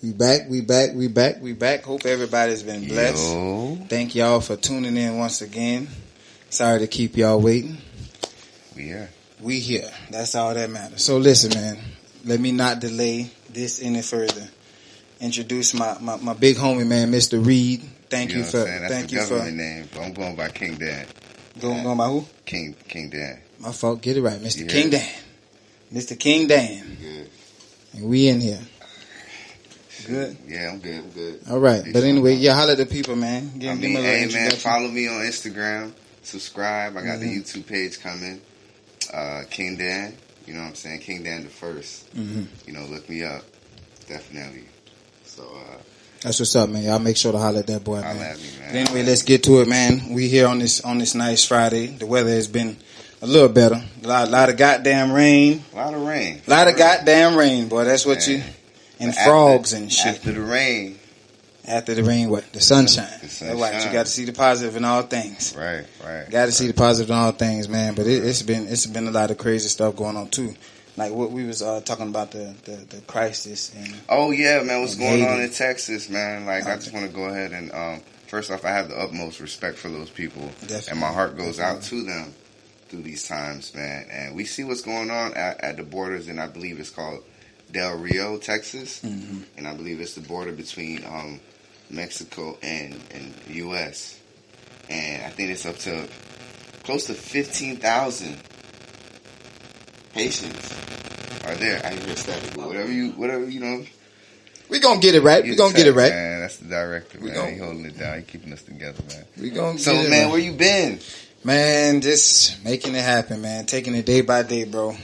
We back. Hope everybody's been blessed. Yo. Thank y'all for tuning in once again. Sorry to keep y'all waiting. We here. That's all that matters. So listen, man. Let me not delay this any further. Introduce my big homie, man, Mr. Reed. Thank you for. Thank you for. Name. I'm going by King Dan. Going by who? King Dan. My fault. Get it right, Mr. King Dan. Mr. King Dan. Good. And we in here. Good? Yeah, I'm good. All right. But anyway, holler at the people, man. Man, follow me on Instagram. Subscribe. I got the YouTube page coming. King Dan. You know what I'm saying? King Dan the First. You know, look me up. Definitely. So, that's what's up, man. Y'all make sure to holler at that boy, man. Holler at me, man. But anyway, let's get to it, man. We here on this nice Friday. The weather has been a little better. A lot of goddamn rain. A lot of rain. A lot of goddamn rain, boy. That's what you... And frogs and shit. After the rain. After the rain, what? The sunshine. That's right. You got to see the positive in all things. Right. Got to see the positive in all things, man. But it's been a lot of crazy stuff going on too. Like what we was talking about the crisis. Oh yeah, man. What's going on in Texas, man? Like I just want to go ahead and first off, I have the utmost respect for those people, and my heart goes out to them through these times, man. And we see what's going on at the borders, and I believe it's called Del Rio, Texas, and I believe it's the border between Mexico and the U.S. And I think it's up to close to 15,000 Haitians are there. I hear static. Whatever you know. We gonna get it right. We gonna get it right. Man, that's the director, man. He holding it down. He keeping us together, man. We gonna. So, man, where you been? Man, just making it happen, man. Taking it day by day, bro.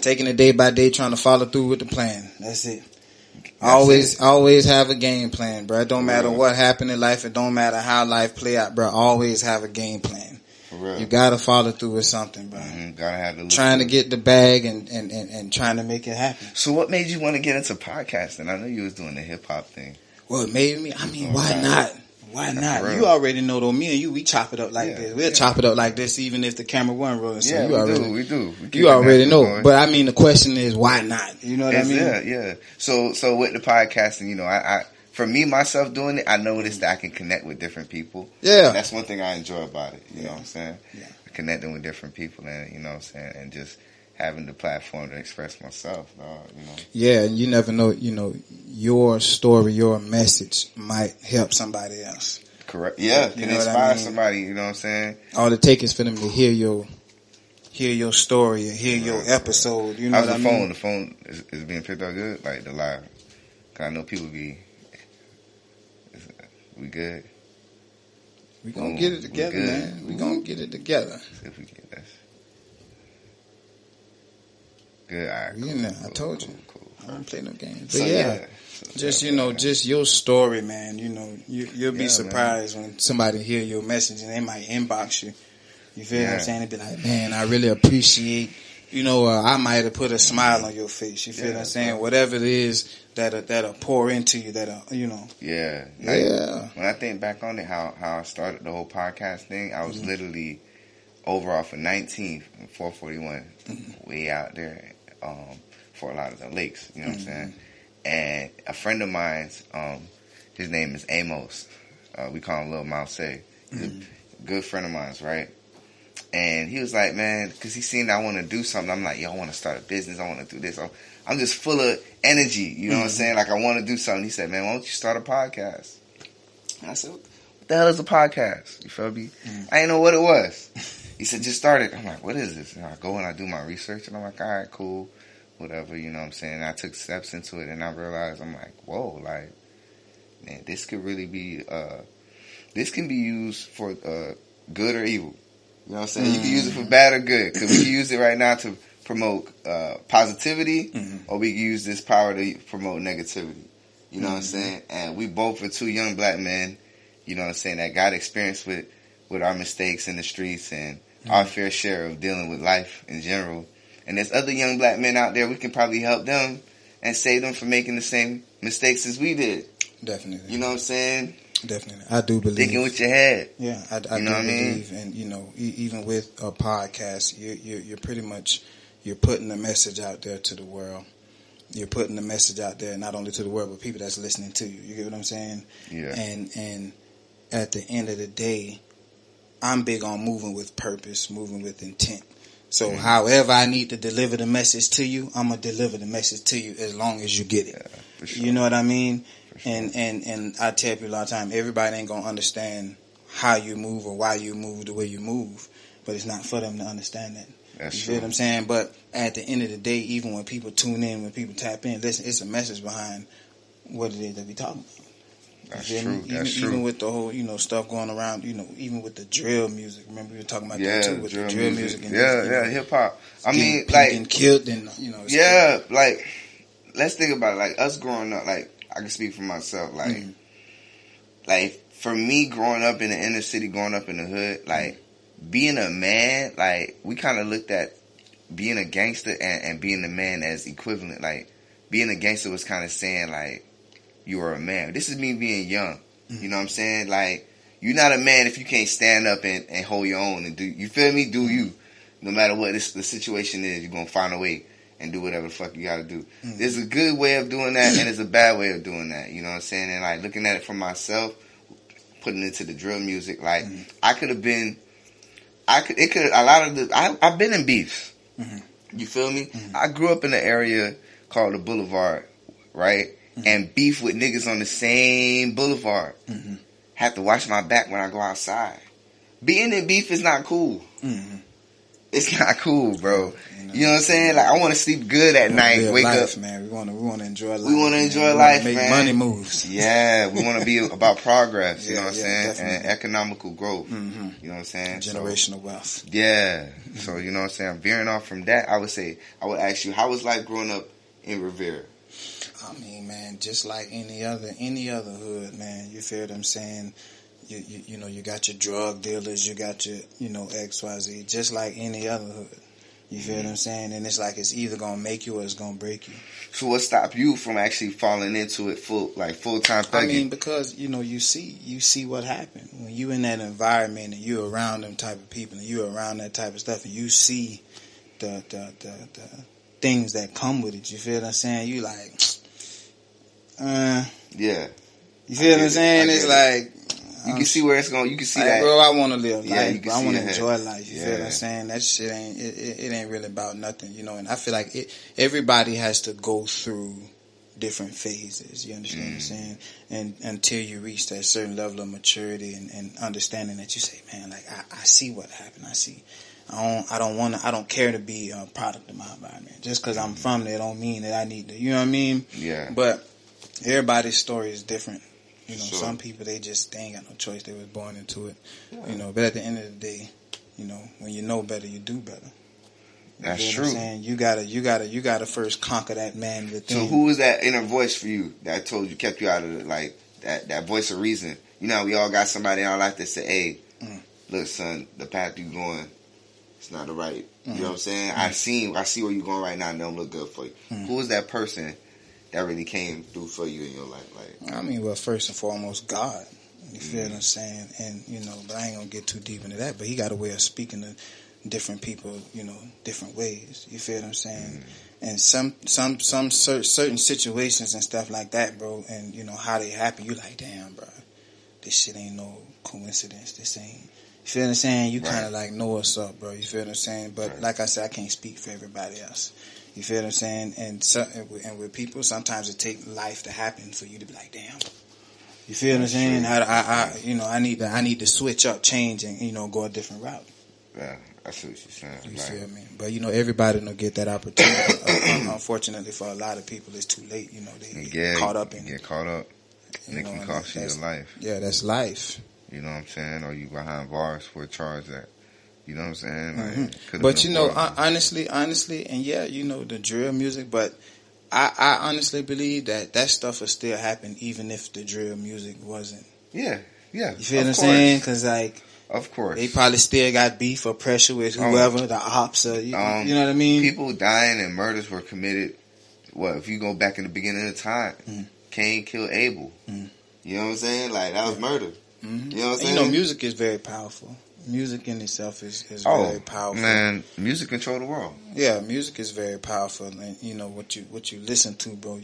Taking it day by day, trying to follow through with the plan. That's it. Always have a game plan, bro. It don't matter what happened in life. It don't matter how life play out, bro. Always have a game plan. For real. You gotta follow through with something, bro. Gotta have the trying to get the bag and trying to make it happen. So what made you want to get into podcasting? I know you was doing the hip hop thing. Well, it made me. I mean, why not? Why not? You already know, though. Me and you, we chop it up like this. We'll chop it up like this, even if the camera wasn't rolling. So we do. You already know. Going. But I mean, the question is, why not? You know what I mean? Yeah. So with the podcasting, you know, I for me myself doing it, I noticed that I can connect with different people. Yeah, and that's one thing I enjoy about it. You know what I'm saying? Yeah, connecting with different people, and you know what I'm saying, and just having the platform to express myself, you know. Yeah, and you never know, you know, your story, your message might help somebody else. Correct. Yeah, can inspire somebody, you know what I'm saying? All it takes is for them to hear your story, or hear your episode, you know How's what I mean? How's the phone? The phone is being picked up good? Like the live? Cause I know people we good? We gonna get it together, man. We gonna get it together. See if we get this. Good. All right, cool, I told you. Cool. I don't play no games. But so just just your story, man. You know, you'll be surprised when somebody hear your message and they might inbox you. You feel what I'm saying? They be like, man, I really appreciate. You know, I might have put a smile on your face. You feel what I'm saying? Whatever it is that'll pour into you. You know. Yeah. Like, when I think back on it, how I started the whole podcast thing, I was literally over off of 19th and 441, way out there. For a lot of the lakes, you know what I'm saying? And a friend of mine's, his name is Amos. We call him Lil Mouse. He's a good friend of mine's, right? And he was like, man, because he seen I want to do something. I'm like, yo, I want to start a business. I want to do this. I'm just full of energy, you know what I'm saying? Like, I want to do something. He said, man, why don't you start a podcast? And I said, what the hell is a podcast? You feel me? I didn't know what it was. He said, just start it. I'm like, what is this? And I go and I do my research, and I'm like, all right, cool, whatever, you know what I'm saying? And I took steps into it, and I realized, I'm like, whoa, like, man, this could really be, this can be used for good or evil. You know what I'm saying? You can use it for bad or good, because we can use it right now to promote positivity, or we can use this power to promote negativity. You know what I'm saying? And we both are two young black men, you know what I'm saying, that got experience with our mistakes in the streets and our fair share of dealing with life in general. And there's other young black men out there, we can probably help them and save them from making the same mistakes as we did. Definitely. You know what I'm saying? Definitely. I do believe. Thinking with your head. Yeah, I do believe. And, you know, even with a podcast, you're pretty much, you're putting a message out there to the world. you're putting the message out there, not only to the world, but people that's listening to you. You get what I'm saying? Yeah. And at the end of the day, I'm big on moving with purpose, moving with intent. So however I need to deliver the message to you, I'm going to deliver the message to you as long as you get it. Yeah, for sure. You know what I mean? Sure. And I tell people all the time, everybody ain't going to understand how you move or why you move the way you move, but it's not for them to understand that. That's you true. feel what I'm saying? But at the end of the day, even when people tune in, when people tap in, listen, it's a message behind what it is that we talking about. That's true. That's true. Even with the whole, stuff going around, even with the drill music. Remember we were talking about that too, with the drill music. And hip hop. I mean, getting killed and, like, let's think about it. Like, us growing up, like, I can speak for myself. Like, like, for me, growing up in the inner city, growing up in the hood, like, being a man, like, we kind of looked at being a gangster and being a man as equivalent. Like, being a gangster was kind of saying, like, you are a man. This is me being young. You know what I'm saying? Like, you're not a man if you can't stand up and hold your own and do, you feel me? Do you. No matter what the situation is, you're going to find a way and do whatever the fuck you got to do. There's a good way of doing that and there's a bad way of doing that. You know what I'm saying? And, like, looking at it for myself, putting it to the drill music, like, I've been in beefs. You feel me? I grew up in an area called the Boulevard, right? And beef with niggas on the same boulevard. Have to watch my back when I go outside. Being in beef is not cool. It's not cool, bro. You know what I'm saying? Like, I want to sleep good at night. Wake life, up, man. We want to enjoy life. We want to enjoy life, make man. Money moves. Yeah, we want to be about progress. You know what I'm saying? Definitely. And economical growth. You know what I'm saying? Generational wealth. Yeah. So you know what I'm saying? Veering off from that, I would ask you, how was life growing up in Revere? I mean, man, just like any other hood, man. You feel what I'm saying? You got your drug dealers, you got your, XYZ, just like any other hood. You feel what I'm saying? And it's like it's either gonna make you or it's gonna break you. So what stopped you from actually falling into it full-time thugging? I mean, because you see what happened when you in that environment and you're around them type of people and you're around that type of stuff and you see the things that come with it. You feel what I'm saying? You like, yeah. You feel what I'm saying? It's like, you can see where it's going. You can see that, bro. I want to live life. Yeah, I want to enjoy life. You feel what I'm saying? That shit ain't. It ain't really about nothing, And I feel like everybody has to go through different phases. You understand what I'm saying? And until you reach that certain level of maturity and understanding that you say, man, like I see what happened. I see. I don't care to be a product of my environment. Just because I'm from there don't mean that I need to. You know what I mean? Yeah. But everybody's story is different. Sure. Some people they ain't got no choice. They was born into it. Yeah. But at the end of the day, when you know better, you do better. That's true. You gotta first conquer that man within. So who was that inner voice for you that kept you out of it, that voice of reason? We all got somebody in our life that said, "Hey, look, son, the path you going, it's not the right." You know what I'm saying? I see where you're going right now, and it don't look good for you. Who was that person that really came through for you in your life? I mean, well, first and foremost, God. You feel what I'm saying? And, but I ain't going to get too deep into that, but he got a way of speaking to different people, different ways. You feel what I'm saying? And some certain situations and stuff like that, bro, and, how they happen, you like, damn, bro, this shit ain't no coincidence. This ain't. You feel what I'm saying? You kind of like know what's up, bro. You feel what I'm saying? But like I said, I can't speak for everybody else. You feel what I'm saying? And with people, sometimes it takes life to happen for you to be like, damn. You feel what I'm saying? I need to switch up, change, and go a different route. Yeah, I see what you're saying. You feel me? But everybody don't get that opportunity. Unfortunately, for a lot of people, it's too late. They get caught up in it. Get caught up, and it can cost you your life. Yeah, that's life. You know what I'm saying? Or you behind bars for a charge that. You know what I'm saying? But honestly, and the drill music. But I honestly believe that stuff would still happen even if the drill music wasn't. Yeah. You feel what I'm saying? Because of course, they probably still got beef or pressure with whoever the ops or you know what I mean. People dying and murders were committed. Well, if you go back in the beginning of time, Cain killed Abel. You know what I'm saying? Like that was murder. You know what I'm saying? Music is very powerful. music in itself is very powerful. Man, music control the world. Yeah, music is very powerful, and you know what you listen to, bro.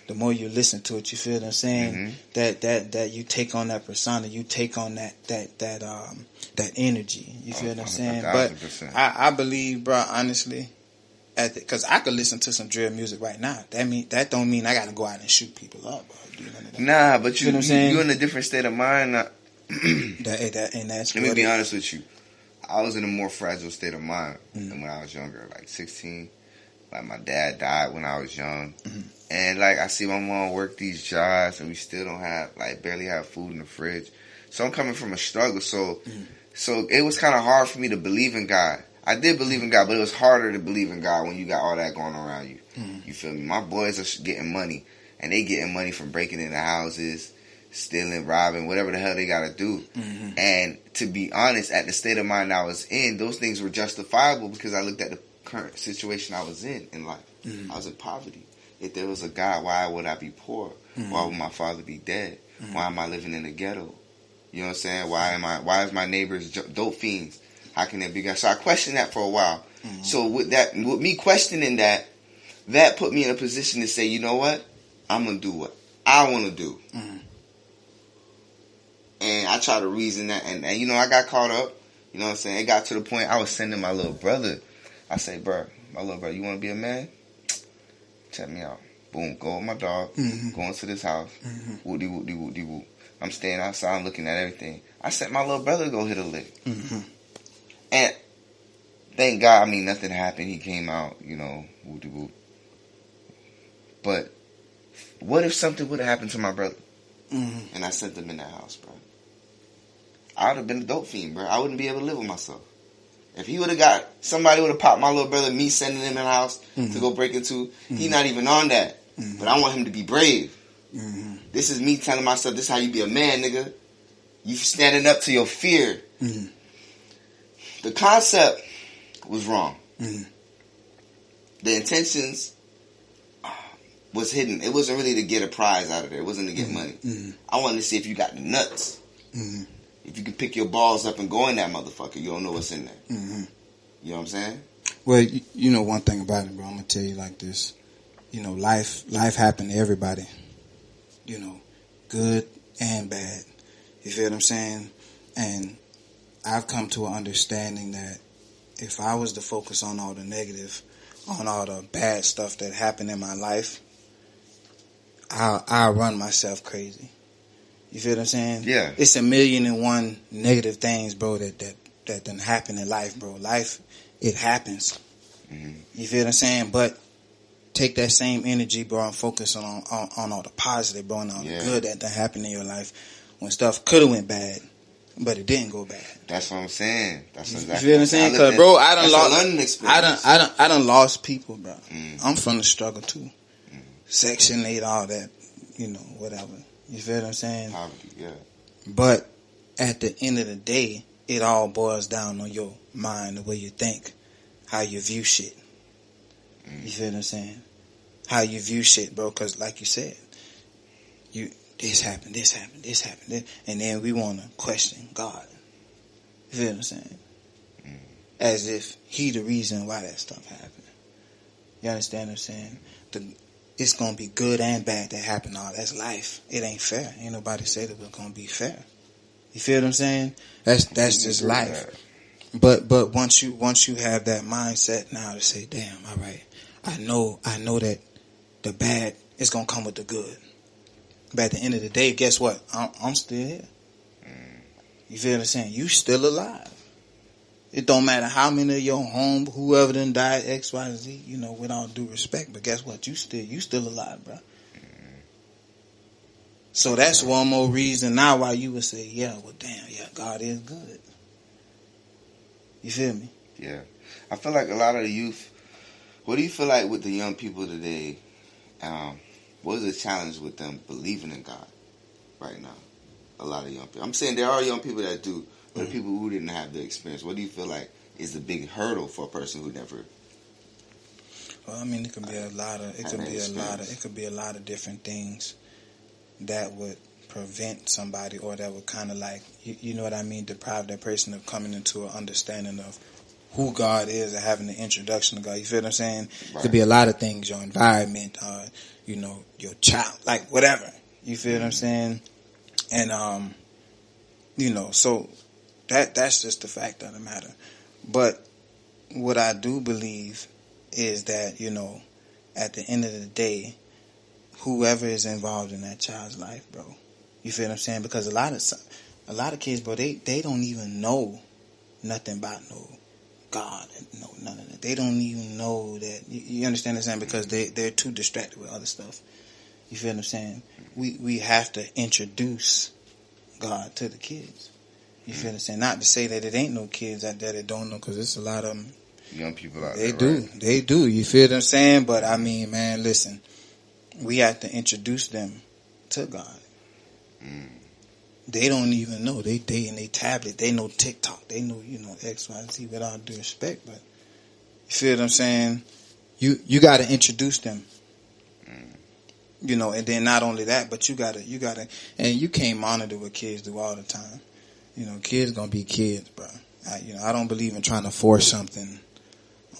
The more you listen to it, you feel what I'm saying. That you take on that persona, you take on that energy. You feel what I'm saying? 1,000%. But I believe, bro, honestly, because I could listen to some drill music right now. That don't mean I got to go out and shoot people up, bro. Nah, but you're in a different state of mind. Let me be honest with you. I was in a more fragile state of mind than when I was younger, like 16. Like my dad died when I was young, and like I see my mom work these jobs, and we still don't have, like, barely have food in the fridge. So I'm coming from a struggle. So it was kind of hard for me to believe in God. I did believe in God, but it was harder to believe in God when you got all that going around you. You feel me? My boys are getting money. And they getting money from breaking into houses, stealing, robbing, whatever the hell they got to do. And to be honest, at the state of mind I was in, those things were justifiable because I looked at the current situation I was in life. I was in poverty. If there was a God, why would I be poor? Why would my father be dead? Why am I living in the ghetto? You know what I'm saying? Why is my neighbors dope fiends? How can that be God? So I questioned that for a while. So with me questioning that put me in a position to say, you know what? I'm going to do what I want to do. And I try to reason that. And, you know, I got caught up. You know what I'm saying? It got to the point I was sending my little brother. I say, bro, my little brother, you want to be a man? Check me out. Boom, go with my dog. Go into this house. Woody, woody, woody, woo. I'm staying outside. I'm looking at everything. I sent my little brother to go hit a lick. And thank God, I mean, nothing happened. He came out, you know, woody, woo. But what if something would have happened to my brother? And I sent him in that house, bro? I would have been a dope fiend, bro. I wouldn't be able to live with myself. If he would have somebody would have popped my little brother, me sending him in the house to go break into, he not even on that. But I want him to be brave. This is me telling myself, this is how you be a man, nigga. You standing up to your fear. The concept was wrong. The intentions was hidden. It wasn't really to get a prize out of there. It wasn't to get money. I wanted to see if you got the nuts. If you can pick your balls up and go in that motherfucker, you don't know what's in there. You know what I'm saying? Well, you know one thing about it, bro. I'm going to tell you like this. You know, life happened to everybody. You know, good and bad. You feel what I'm saying? And I've come to an understanding that if I was to focus on all the negative, on all the bad stuff that happened in my life, I'll run myself crazy. You feel what I'm saying? Yeah. It's 1,000,001 negative things, bro, that done happen in life, bro. Life, it happens. You feel what I'm saying? But take that same energy, bro, and focus on all the positive, bro, and all the good that happened in your life when stuff could have went bad, but it didn't go bad. That's what I'm saying. That's exactly. You feel what I'm saying? Because, bro, I done lost people, bro. I'm from the struggle too. Section 8, all that, you know, whatever. You feel what I'm saying? Poverty, yeah. But at the end of the day, it all boils down on your mind, the way you think, how you view shit. You feel what I'm saying? How you view shit, bro. Because like you said, this happened, and then we want to question God. You feel what I'm saying? As if he the reason why that stuff happened. You understand what I'm saying? It's going to be good and bad that happen. All that's life. It ain't fair. Ain't nobody said it was going to be fair. You feel what I'm saying? That's just life. But once you have that mindset now to say, damn, all right, I know that the bad is going to come with the good. But at the end of the day, guess what? I'm still here. You feel what I'm saying? You still alive. It don't matter how many of your home, whoever done died, X, Y, Z, you know, with all due respect. But guess what? You still alive, bro. So that's one more reason now why you would say, yeah, well, damn, yeah, God is good. You feel me? Yeah. I feel like a lot of the youth, what do you feel like with the young people today? What is the challenge with them believing in God right now? A lot of young people. I'm saying there are young people that do. But people who didn't have the experience, what do you feel like is the big hurdle for a person who never? Well, I mean, it could be a lot of different things that would prevent somebody, or that would kind of like, you know what I mean, deprive that person of coming into an understanding of who God is and having the introduction to God. You feel what I'm saying? Right. It could be a lot of things, your environment, you know, your child, like whatever. You feel what I'm saying? And, you know, so that's just the fact of the matter. But what I do believe is that, you know, at the end of the day, whoever is involved in that child's life, bro, you feel what I'm saying? Because a lot of kids, bro, they don't even know nothing about no God, no none of that. They don't even know that. You understand what I'm saying? Because they're too distracted with other stuff. You feel what I'm saying? We have to introduce God to the kids. You feel what I'm saying? Not to say that it ain't no kids out there that don't know, because there's a lot of them. Young people out there. Right? They do. You feel what I'm saying? But I mean, man, listen. We have to introduce them to God. They don't even know. They in their tablet. They know TikTok. They know, you know, X, Y, Z, with all due respect. But you feel what I'm saying? You got to introduce them. You know, and then not only that, but you gotta, and you can't monitor what kids do all the time. You know, kids gonna be kids, bro. I don't believe in trying to force something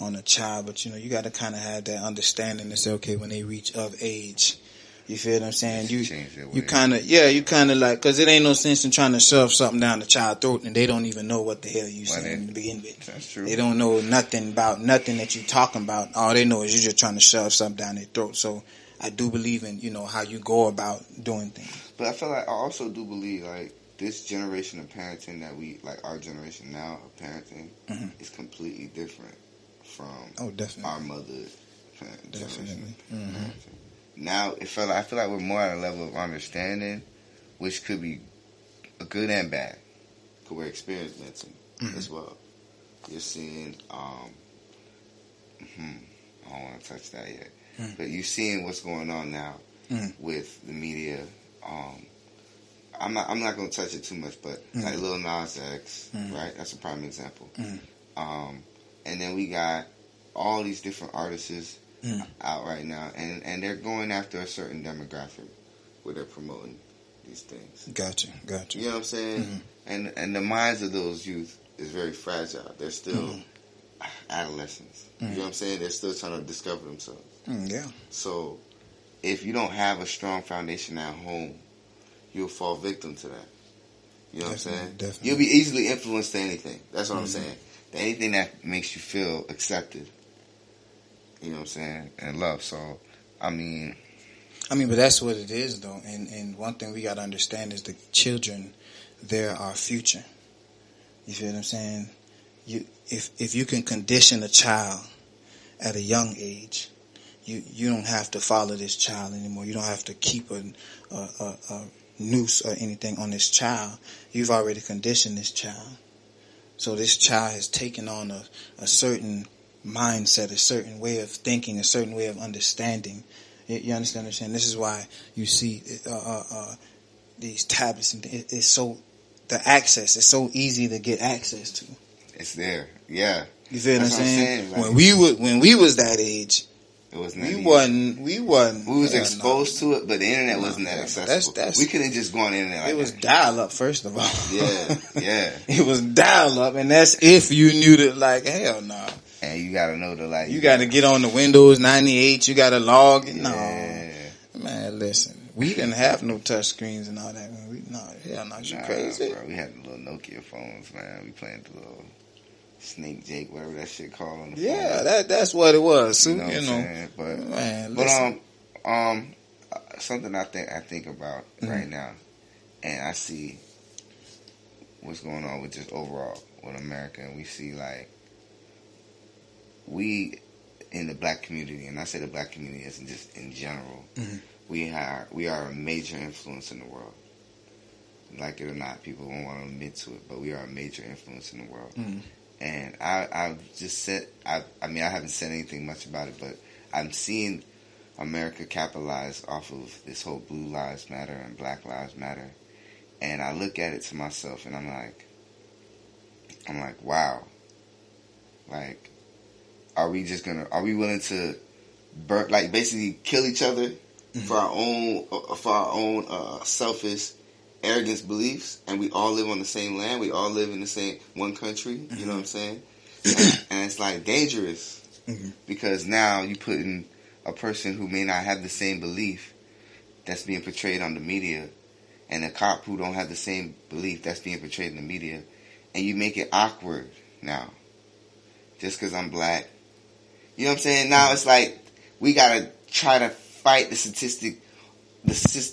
on a child, but you know, you got to kind of have that understanding to say, okay, when they reach of age, you feel what I'm saying? You kind of like, because it ain't no sense in trying to shove something down the child's throat and they don't even know what the hell you saying to begin with. That's true. They don't know nothing about nothing that you talking about. All they know is you're just trying to shove something down their throat. So I do believe in, you know, how you go about doing things. But I feel like I also do believe like this generation of parenting that we, like our generation now of parenting, is completely different from our mother's generation. Now I feel like we're more at a level of understanding, which could be a good and bad, because we're experiencing as well. You're seeing, I don't want to touch that yet, but you're seeing what's going on now with the media. I'm not going to touch it too much, but like Lil Nas X, right? That's a prime example. And then we got all these different artists out right now, and they're going after a certain demographic where they're promoting these things. Gotcha. You know what I'm saying? And the minds of those youth is very fragile. They're still adolescents. You know what I'm saying? They're still trying to discover themselves. Yeah. So if you don't have a strong foundation at home, you'll fall victim to that. You know what I'm saying? Definitely. You'll be easily influenced to anything. That's what I'm saying. Anything that makes you feel accepted. You know what I'm saying? And love. So, I mean, but that's what it is, though. And one thing we got to understand is the children, they're our future. You feel what I'm saying? If you can condition a child at a young age, you don't have to follow this child anymore. You don't have to keep a noose or anything on this child. You've already conditioned this child. So this child has taken on a certain mindset, a certain way of thinking, a certain way of understanding. You understand what I'm saying? This is why you see these tablets, and it's so, the access is so easy to get access to. It's there, yeah. You feel what I'm saying? Like, when we was that age, it was we wasn't. We was exposed to it, but the internet wasn't that accessible. We couldn't just go on the internet. It was dial up, first of all. Yeah. It was dial up, and that's if you knew that. Like, hell no. Nah. And you gotta know the like. You gotta get on the Windows 98. You gotta log. No, man, listen. We didn't have no touch screens and all that. Hell no, you crazy? Bro, we had the little Nokia phones, man. We playing the little Snake Jake, whatever that shit called on the phone. Yeah, that's what it was. So, you know. But man, something I think about right now, and I see what's going on with just overall with America, and we see like we in the black community, and I say the black community isn't just in general. We are a major influence in the world. Like it or not, people won't want to admit to it, but we are a major influence in the world. And I've just said, I haven't said anything much about it, but I'm seeing America capitalize off of this whole Blue Lives Matter and Black Lives Matter. And I look at it to myself and I'm like, wow. Like, are we willing to basically kill each other for our own selfish arrogant beliefs, and we all live on the same land. We all live in the same one country. Mm-hmm. You know what I'm saying? And it's like dangerous because now you put in a person who may not have the same belief that's being portrayed on the media, and a cop who don't have the same belief that's being portrayed in the media, and you make it awkward now, just because I'm black. You know what I'm saying? Now it's like we gotta try to fight the statistic.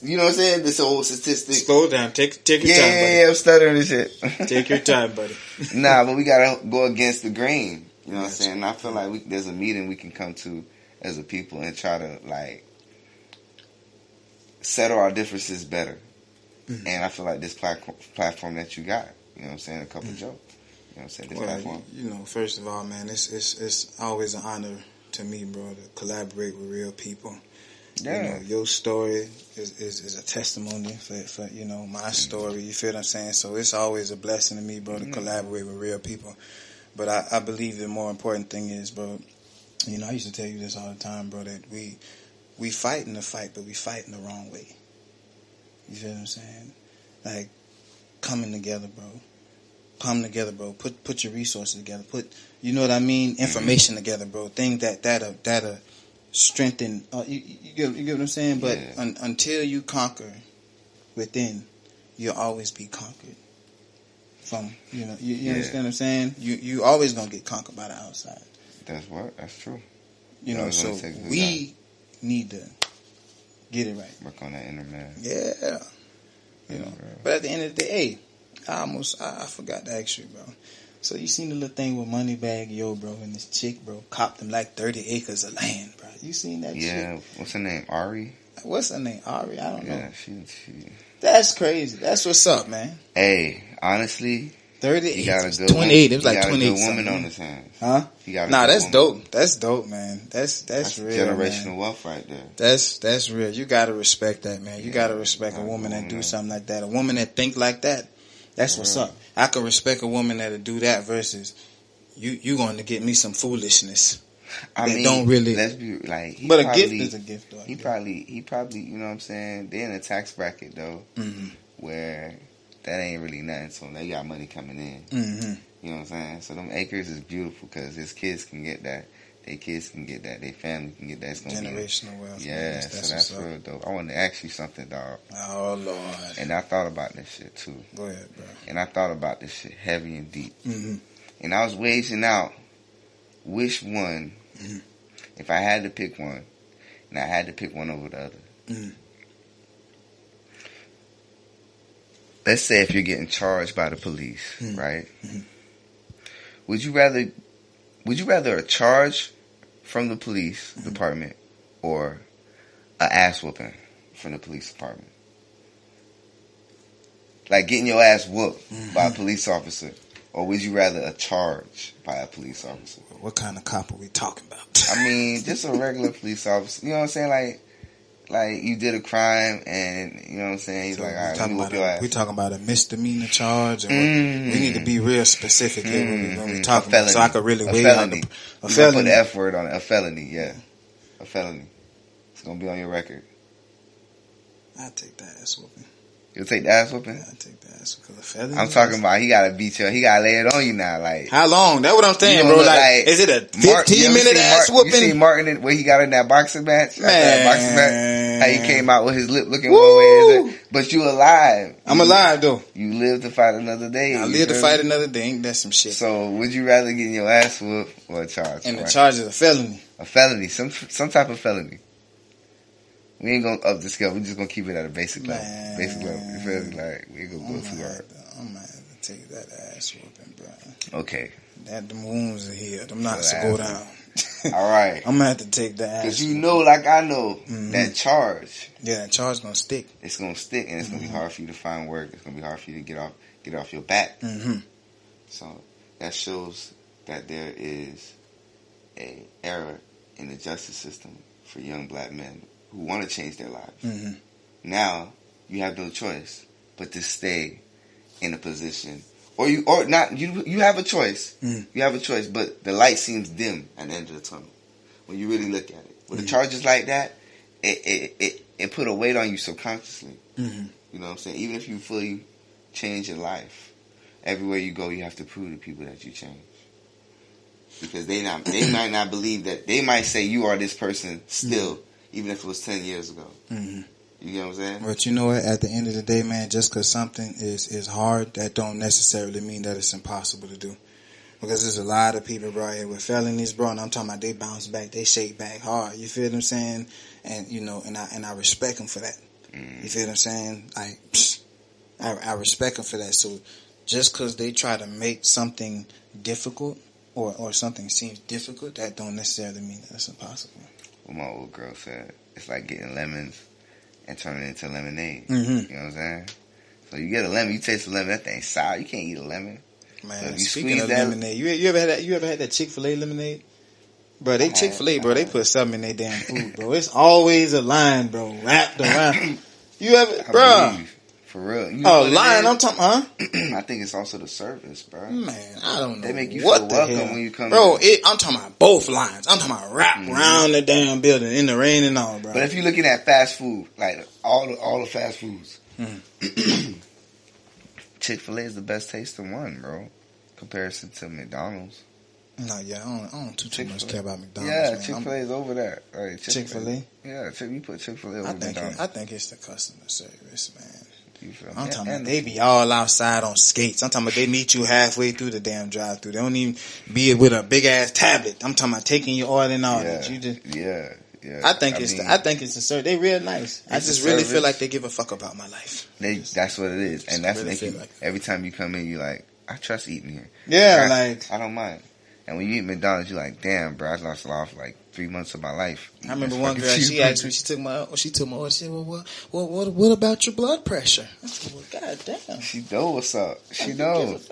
You know what I'm saying? This old statistic. Slow down. Take your time, buddy. Yeah, I'm stuttering and shit. Take your time, buddy. Nah, but we gotta go against the grain. You know what I'm saying? And I feel like there's a meeting we can come to as a people and try to like settle our differences better. Mm-hmm. And I feel like this platform that you got, you know what I'm saying, a couple jokes. You know what I'm saying? This platform. You know, first of all, man, it's always an honor to me, bro, to collaborate with real people. Yeah. You know, your story is a testimony for you know, my story. You feel what I'm saying? So it's always a blessing to me, bro, to collaborate with real people. But I believe the more important thing is, bro, you know, I used to tell you this all the time, bro, that we fight in the fight, but we fight in the wrong way. You feel what I'm saying? Like, coming together, bro. Come together, bro. Put your resources together. Put, you know what I mean, information together, bro. Things that'll strengthen. You get what I'm saying? But until you conquer within, you'll always be conquered. From, you know, you understand what I'm saying? You always gonna get conquered by the outside. That's true. You know, so we need to get it right. Work on that inner man. Yeah. You know. But at the end of the day, I forgot to ask you, bro. So you seen the little thing with Moneybag Yo, bro, and this chick, bro, copped them like 30 acres of land, bro. You seen that shit? Yeah. What's her name? Ari? What's her name? Ari? I don't know. Yeah, she. That's crazy. That's what's up, man. Hey, honestly, 30 acres. 28. It was like 28. Woman on his hands. Huh? That's dope. That's dope, man. That's real. Generational man. wealth right there. That's real. You gotta respect that, man. You gotta respect a woman that do something like that. A woman that think like that. That's what's up. I could respect a woman that'll do that versus you going to get me some foolishness. I mean, don't really. Let's be like. But a gift is a gift, though. He probably. You know what I'm saying? They're in a tax bracket though, where that ain't really nothing. So they got money coming in. Mm-hmm. You know what I'm saying? So them acres is beautiful because his kids can get that. Their kids can get that. Their family can get that. It's gonna generational wealth. Yeah, so that's real dope. I wanted to ask you something, dog. Oh Lord. And I thought about this shit too. Go ahead, bro. And I thought about this shit heavy and deep. Mm-hmm. And I was weighing out which one. Mm-hmm. If I had to pick one, and I had to pick one over the other. Let's say if you're getting charged by the police, right? Mm-hmm. Would you rather a charge from the police department or an ass whooping from the police department? Like getting your ass whooped by a police officer, or would you rather a charge by a police officer? What kind of cop are we talking about? I mean, just a regular police officer. You know what I'm saying? Like you did a crime, and you know what I'm saying. He's like, all right, let me whoop your ass. We talking about a misdemeanor charge, or we need to be real specific here when we talk about, so I could really weigh out a felony. Put the F word on it. A felony, yeah, a felony. It's gonna be on your record. I take that ass whooping. You'll take the ass whooping? Yeah, I take the ass whooping. A felony. I'm talking about he gotta beat you. He gotta lay it on you now. Like how long? That's what I'm saying, bro. Like, is it a 15-minute ass whooping? You see Martin where he got in that boxing match? Man. That boxing match? How he came out with his lip looking one way. But you alive. I'm alive though. You live to fight another day. I live to fight another day. Ain't that some shit? So would you rather get your ass whooped or a charge? And the charge is a felony. A felony. Some type of felony. We ain't gonna up the scale. We're just gonna keep it at a basic level. Basic level. You feel me? Like we ain't gonna go too hard. I'm gonna have to take that ass whooping, bro. Okay. Them wounds are healed. Them knots to go down. All right. I'm gonna have to take the ass. Cause you know, like I know, that charge. Yeah, that charge gonna stick. It's gonna stick, and it's gonna be hard for you to find work. It's gonna be hard for you to get off your back. So that shows that there is a error in the justice system for young black men who want to change their lives. Now you have no choice but to stay in a position, or not. You have a choice. You have a choice, but the light seems dim at the end of the tunnel when you really look at it. With the charges like that, it put a weight on you subconsciously. Mm-hmm. You know what I'm saying? Even if you fully change your life, everywhere you go, you have to prove to people that you change. Because they might not believe that. They might say you are this person still, even if it was 10 years ago. Mm-hmm. You know what I'm saying? But you know what? At the end of the day, man, just because something is hard, that don't necessarily mean that it's impossible to do. Because there's a lot of people, bro, out here with felonies, bro, and I'm talking about they bounce back, they shake back hard. You feel what I'm saying? And you know, and I respect them for that. You feel what I'm saying? Like, I respect them for that. So just because they try to make something difficult or something seems difficult, that don't necessarily mean that it's impossible. Well, my old girl said, it's like getting lemons and turning it into lemonade. Mm-hmm. You know what I'm saying? So you get a lemon, you taste a lemon, that thing sour. You can't eat a lemon. Man, speaking of lemonade, you ever had that? You ever had that Chick-fil-A lemonade? Bro, they Chick-fil-A, bro, they put something in their damn food, bro. It's always a line, bro, wrapped around. You ever, bro? For real. Line, I'm talking, huh? I think it's also the service, bro. Man, I don't know. They make you feel welcome when you come bro, I'm talking about both lines. I'm talking about wrap around the damn building in the rain and all, bro. But if you're looking at fast food, like all the fast foods, Chick-fil-A is the best tasting one, bro. Comparison to McDonald's. No, yeah, I don't too much care about McDonald's. Yeah, man. Chick-fil-A is over that. Right, Chick-fil-A? Yeah, you put Chick-fil-A over McDonald's. I think it's the customer service, man. You feel I'm talking about they be all outside on skates. I'm talking about they meet you halfway through the damn drive-thru. They don't even be with a big ass tablet. I'm talking about taking your order and all that. You just I think it's the service. They real nice. I just really feel like they give a fuck about my life. That's what it is, and that's really every time you come in, you like, I trust eating here. Yeah, I don't mind. And when you eat McDonald's, you're like, damn, bro, I lost off like 3 months of my life. I remember one girl, she asked me, she took my order, she said, well, what about your blood pressure? I said, well, goddamn. She know what's up. She knows.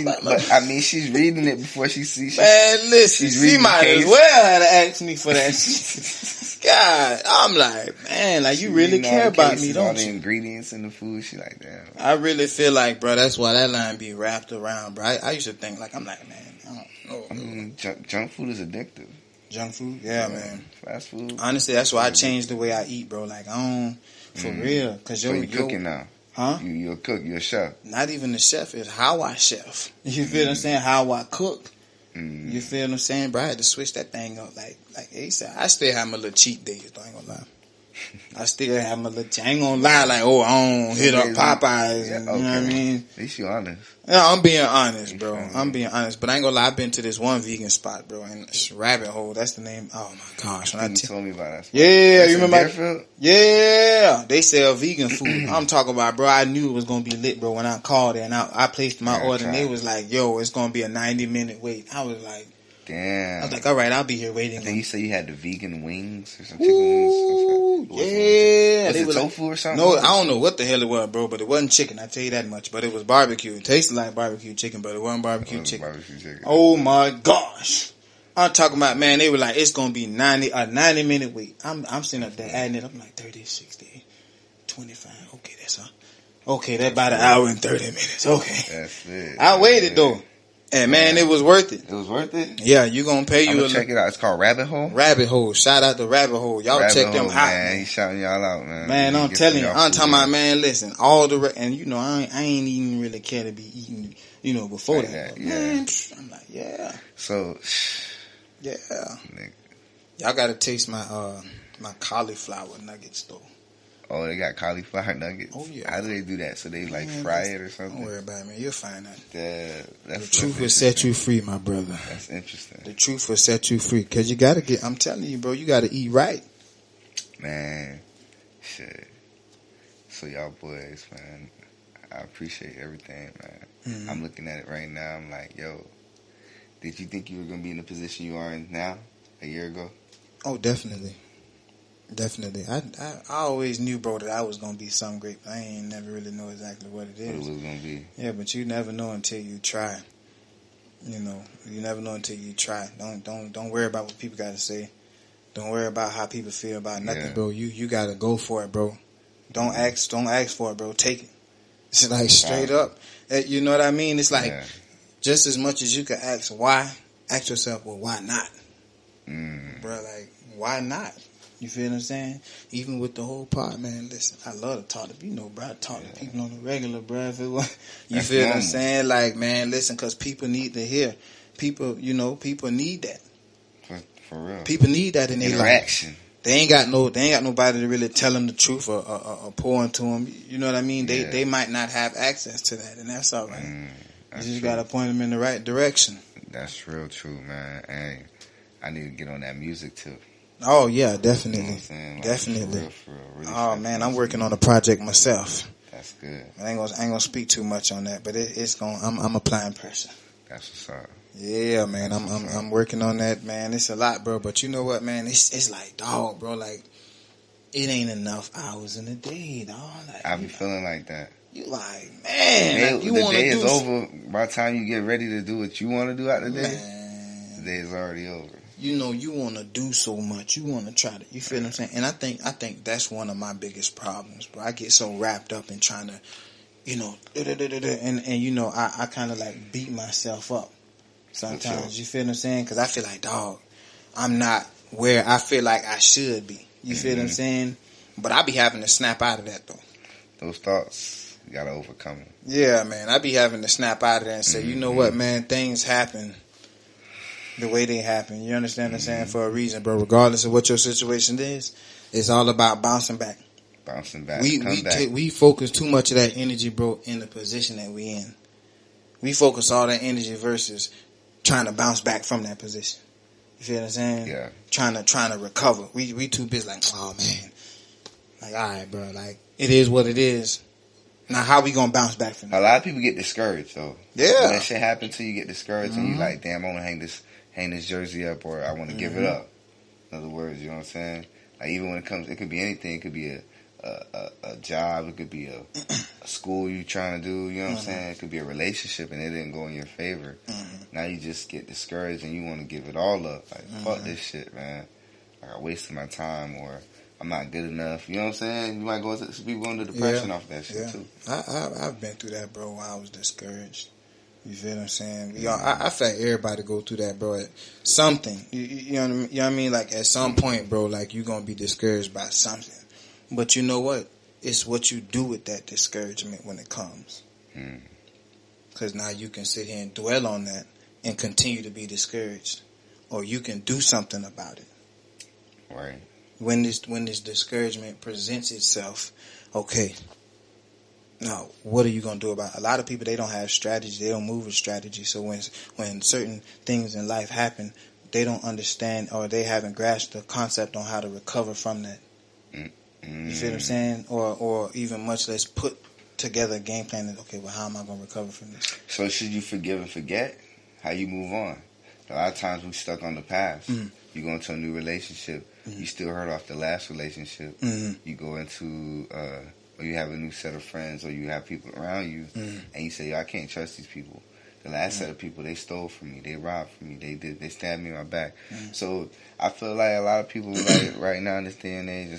But I mean, she's reading it before she sees. Man, listen, she might as well have asked me for that. God, I'm like, man, like you really care about me, don't you? All the ingredients in the food, she like, damn. I really feel like, bro, that's why that line be wrapped around, bro. I used to think, like, I'm like, man, I don't know. I mean, junk food is addictive. Junk food? Yeah, man. Fast food. Honestly, that's why I changed the way I eat, bro. Like, I don't, for real. Cause so you're cooking now? Huh? You're a cook, you're a chef. Not even the chef, it's how I chef. You feel what I'm saying? How I cook. You feel what I'm saying, bro? I had to switch that thing up like ASAP. I still have my little cheat days, though, I ain't gonna lie. I still have my little, I ain't gonna lie, like, oh, I don't hit up Popeyes, and, you know what I mean? At least you're honest. Yeah, I'm being honest, bro. I'm being honest, but I ain't gonna lie, I've been to this one vegan spot, bro, and it's Rabbit Hole, that's the name. Oh my gosh. You told me about that spot. Yeah, you remember? Yeah, they sell vegan food. I'm talking about, bro, I knew it was gonna be lit, bro, when I called there, and I placed my order, and they was like, yo, it's gonna be a 90-minute wait. I was like, damn. I was like, all right, I'll be here waiting. I think you said you had the vegan wings or some chicken wings. Yeah. Was it tofu or something? No, I don't know what the hell it was, bro, but it wasn't chicken. I tell you that much. But it was barbecue. It tasted like barbecue chicken, but it wasn't barbecue chicken. Oh my gosh. I'm talking about, man, they were like, it's going to be a 90-minute wait. I'm sitting up there adding it up. I'm like, 30, 60, 25. Okay, that's all. Okay, that's about an hour and 30 minutes. Okay. That's it. I waited, though. And man, it was worth it. It was worth it? Yeah, you gonna pay you. Check it out. It's called Rabbit Hole? Rabbit Hole. Shout out to Rabbit Hole. Y'all check them hot. Man, he's shouting y'all out, man. Man, I'm telling you. I'm talking about, man, listen, and you know, I ain't even really care to be eating, you know, before that. Yeah. Man, I'm like, yeah. So, yeah. Nigga. Y'all gotta taste my cauliflower nuggets, though. Oh, they got cauliflower nuggets? Oh, yeah. How do they do that? So they, like, fry it or something? Don't worry about it, man. You'll find out. The truth will set you free, my brother. That's interesting. The truth will set you free. Because you got to I'm telling you, bro, you got to eat right. Man, shit. So y'all boys, man, I appreciate everything, man. Mm-hmm. I'm looking at it right now. I'm like, yo, did you think you were going to be in the position you are in now a year ago? Oh, definitely. Definitely. I always knew, bro, that I was going to be something great. But I ain't never really know exactly what it is. What it was going to be. Yeah, but you never know until you try. You know, you never know until you try. Don't worry about what people got to say. Don't worry about how people feel about nothing, bro. You got to go for it, bro. Don't ask for it, bro. Take it. It's like straight up. You know what I mean? It's like just as much as you can ask why, ask yourself, well, why not? Bro, like, why not? You feel what I'm saying? Even with the whole part, man, listen, I love to talk to people, bro. I talk to people on the regular, bro. If it was, you feel what I'm saying? Like, man, listen, because people need to hear. People, people need that. For real. People need that in their life. They ain't got nobody to really tell them the truth or pour into them. You know what I mean? They might not have access to that, and that's all right. You just got to point them in the right direction. That's real true, man. Hey, I need to get on that music too. Oh yeah, definitely, you know like, definitely. For real, really oh man, I'm working on a project myself. That's good. I ain't gonna speak too much on that, but it's gonna. I'm applying pressure. That's what's up. Yeah, man, I'm working on that, man. It's a lot, bro. But you know what, man? It's like, dog, bro. Like, it ain't enough hours in a day, dog. Like, I be feeling like that. You like, man, like, you want to do. The day is over. By the time you get ready to do what you want to do out the day, the day is already over. You want to do so much. You want to try to. You feel what I'm saying? And I think that's one of my biggest problems, bro. I get so wrapped up in trying to, and I kind of like beat myself up sometimes. You feel what I'm saying? Because I feel like, dog, I'm not where I feel like I should be. You feel what I'm saying? But I be having to snap out of that though. Those thoughts, you gotta overcome them. Yeah, man. I be having to snap out of that and say, you know what, man? Things happen the way they happen. You understand what I'm saying? For a reason, bro. Regardless of what your situation is, it's all about bouncing back. Bouncing back. We focus too much of that energy, bro, in the position that we in. We focus all that energy versus trying to bounce back from that position. You feel what I'm saying? Yeah. Trying to recover. We too busy like, oh man. Like, all right, bro. Like, it is what it is. Now, how we gonna bounce back from that? A lot of people get discouraged, though. Yeah. When that shit happens to you, get discouraged, and you like, damn, I want to hang this jersey up, or I want to give it up. In other words, you know what I'm saying? Like, even when it could be anything. It could be a job. It could be a school you trying to do. You know what I'm saying? It could be a relationship, and it didn't go in your favor. Now you just get discouraged, and you want to give it all up. Like, fuck this shit, man. Like, I wasted my time, or I'm not good enough. You know what I'm saying? You might be going to depression off that shit too. I've been through that, bro, while I was discouraged. You feel what I'm saying? I feel like everybody go through that, bro. At something. You know what I mean? Like, at some point, bro, like, you're going to be discouraged by something. But you know what? It's what you do with that discouragement when it comes. Because now you can sit here and dwell on that and continue to be discouraged. Or you can do something about it. Right. When this discouragement presents itself, okay, now what are you going to do about it? A lot of people, they don't have strategy. They don't move with strategy. So when certain things in life happen, they don't understand, or they haven't grasped the concept on how to recover from that. You feel what I'm saying? Or even much less put together a game plan that, okay, well, how am I going to recover from this? So should you forgive and forget? How you move on? A lot of times we stuck on the past. You go into a new relationship. You still hurt off the last relationship. You go into, or you have a new set of friends, or you have people around you, and you say, yo, I can't trust these people. The last set of people, they stole from me, they robbed from me, they stabbed me in my back. So I feel like a lot of people, like right now in this day and age,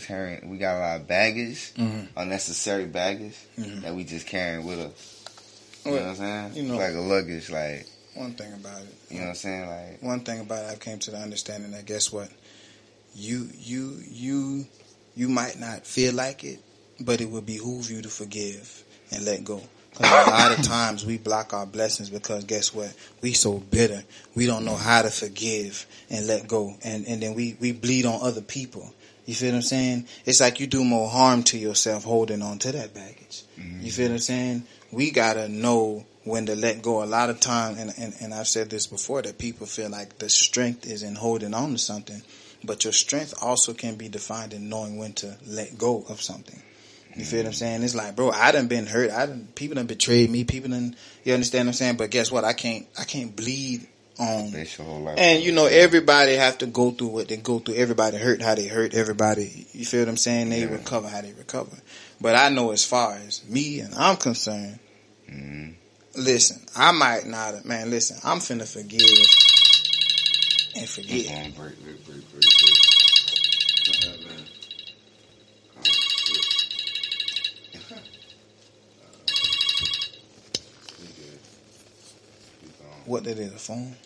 we got a lot of baggage, unnecessary baggage that we just carrying with us. You know what I'm saying? Like a luggage, like. One thing about it. You know what I'm saying? Like, one thing about it, I came to the understanding that, guess what? You might not feel like it, but it will behoove you to forgive and let go. Because a lot of times we block our blessings because, guess what? We so bitter. We don't know how to forgive and let go. And then we bleed on other people. You feel what I'm saying? It's like you do more harm to yourself holding on to that baggage. You feel what I'm saying? We got to know when to let go. A lot of time, and I've said this before, that people feel like the strength is in holding on to something, but your strength also can be defined in knowing when to let go of something. You feel what I'm saying? It's like, bro, I done been hurt. People done betrayed me. People done, you understand what I'm saying? But guess what? I can't bleed on. And everybody have to go through what they go through. Everybody hurt how they hurt. Everybody, you feel what I'm saying? They recover how they recover. But I know, as far as me and I'm concerned, listen, I might not, man, listen, I'm finna forgive and forget. Break. What that is, a phone?